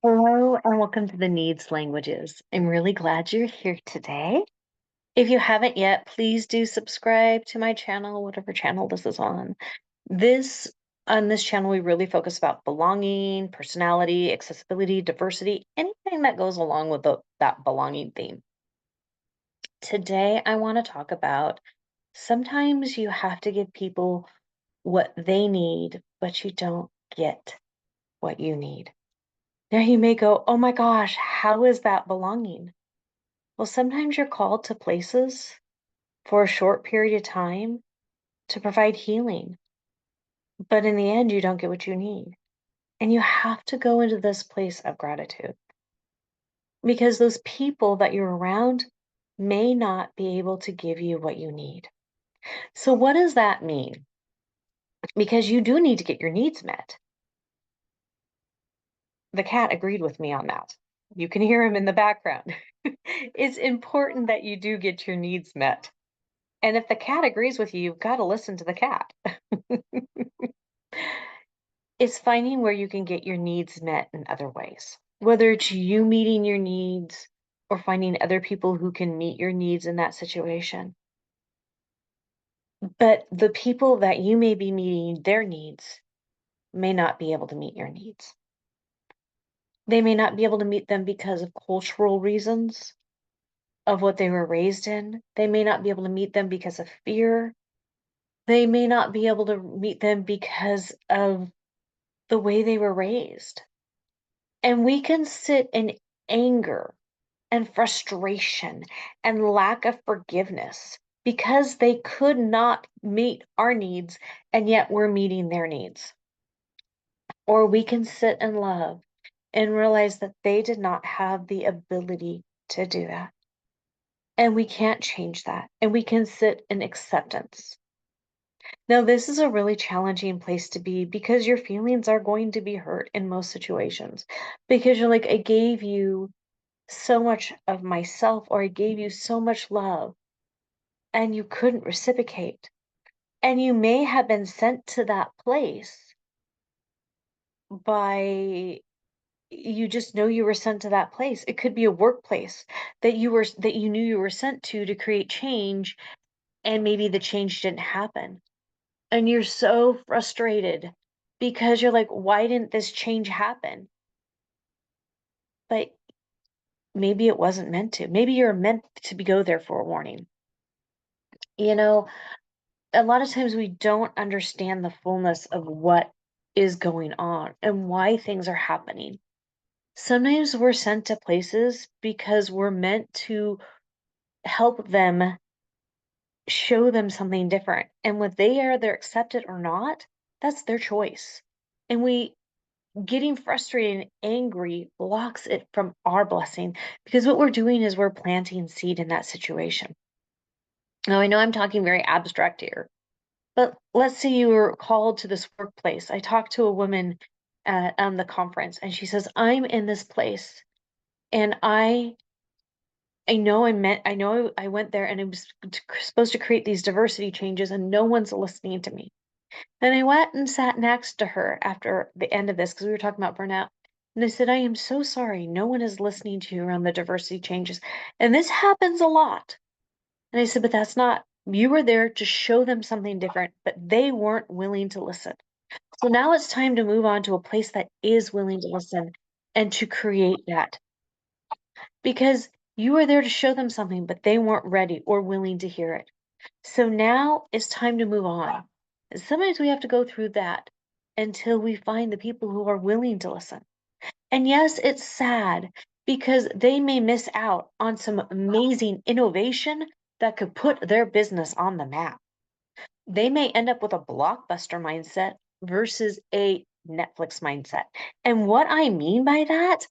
Hello and welcome to the Needs Languages. I'm really glad you're here today. If you haven't yet, please do subscribe to my channel, whatever channel this is on. On this channel, we really focus about belonging, personality, accessibility, diversity, anything that goes along with that belonging theme. Today, I want to talk about sometimes you have to give people what they need, but you don't get what you need. Now you may go, oh my gosh, how is that belonging? Well, sometimes you're called to places for a short period of time to provide healing, but in the end, you don't get what you need. And you have to go into this place of gratitude because those people that you're around may not be able to give you what you need. So, what does that mean? Because you do need to get your needs met. The cat agreed with me on that. You can hear him in the background. It's important that you do get your needs met. And if the cat agrees with you, you've got to listen to the cat. It's finding where you can get your needs met in other ways, whether it's you meeting your needs or finding other people who can meet your needs in that situation. But the people that you may be meeting their needs may not be able to meet your needs. They may not be able to meet them because of cultural reasons of what they were raised in. They may not be able to meet them because of fear. They may not be able to meet them because of the way they were raised. And we can sit in anger and frustration and lack of forgiveness because they could not meet our needs and yet we're meeting their needs. Or we can sit in love and realize that they did not have the ability to do that. And we can't change that. And we can sit in acceptance. Now, this is a really challenging place to be because your feelings are going to be hurt in most situations. Because you're like, I gave you so much of myself, or I gave you so much love, and you couldn't reciprocate. And you may have been sent to that place by you just know you were sent to that place. It could be a workplace that you knew you were sent to create change, and maybe the change didn't happen. And you're so frustrated because you're like, why didn't this change happen? But maybe it wasn't meant to. Maybe you're meant to go there for a warning. You know, a lot of times we don't understand the fullness of what is going on and why things are happening. Sometimes we're sent to places because we're meant to help them, show them something different. And what they're accepted or not, that's their choice. And we getting frustrated and angry blocks it from our blessing because what we're doing is we're planting seed in that situation. Now, I know I'm talking very abstract here, but let's say you were called to this workplace. I talked to a woman at the conference, and she says, I'm in this place, and I know I went there and I was supposed to create these diversity changes, and no one's listening to me. And I went and sat next to her after the end of this because we were talking about burnout. And I said, I am so sorry. No one is listening to you around the diversity changes. And this happens a lot. And I said, but that's not, you were there to show them something different, but they weren't willing to listen. So now it's time to move on to a place that is willing to listen and to create that. Because you were there to show them something, but they weren't ready or willing to hear it. So now it's time to move on. And sometimes we have to go through that until we find the people who are willing to listen. And yes, it's sad because they may miss out on some amazing innovation that could put their business on the map. They may end up with a blockbuster mindset versus a Netflix mindset. And what I mean by that,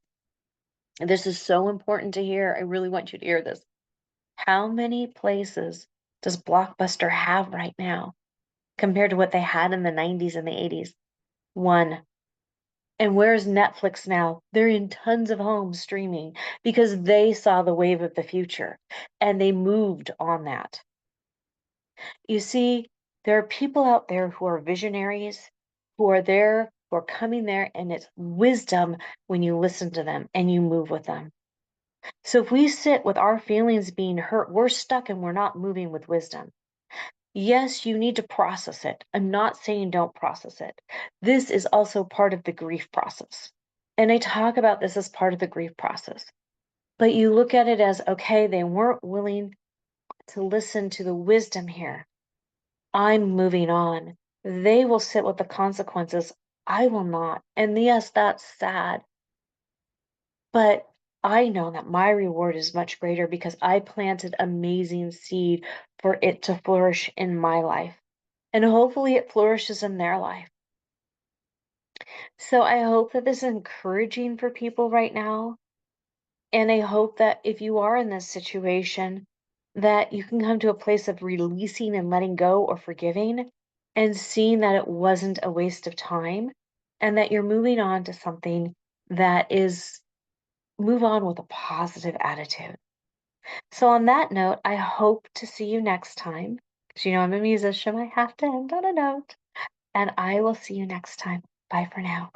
this is so important to hear. I really want you to hear this. How many places does Blockbuster have right now compared to what they had in the 90s and the 80s? One. And where's Netflix now? They're in tons of homes streaming because they saw the wave of the future and they moved on that. You see, there are people out there who are visionaries, who are there who are coming there, and it's wisdom when you listen to them and you move with them. So if we sit with our feelings being hurt, we're stuck and we're not moving with wisdom. Yes, you need to process it. I'm not saying don't process it. This is also part of the grief process. And I talk about this as part of the grief process. But you look at it as, okay, they weren't willing to listen to the wisdom here. I'm moving on. They will sit with the consequences. I will not. And yes, that's sad. But I know that my reward is much greater because I planted amazing seed for it to flourish in my life. And hopefully it flourishes in their life. So I hope that this is encouraging for people right now. And I hope that if you are in this situation, that you can come to a place of releasing and letting go or forgiving and seeing that it wasn't a waste of time and that you're moving on to something that is move on with a positive attitude. So on that note, I hope to see you next time. Because you know I'm a musician, I have to end on a note. And I will see you next time. Bye for now.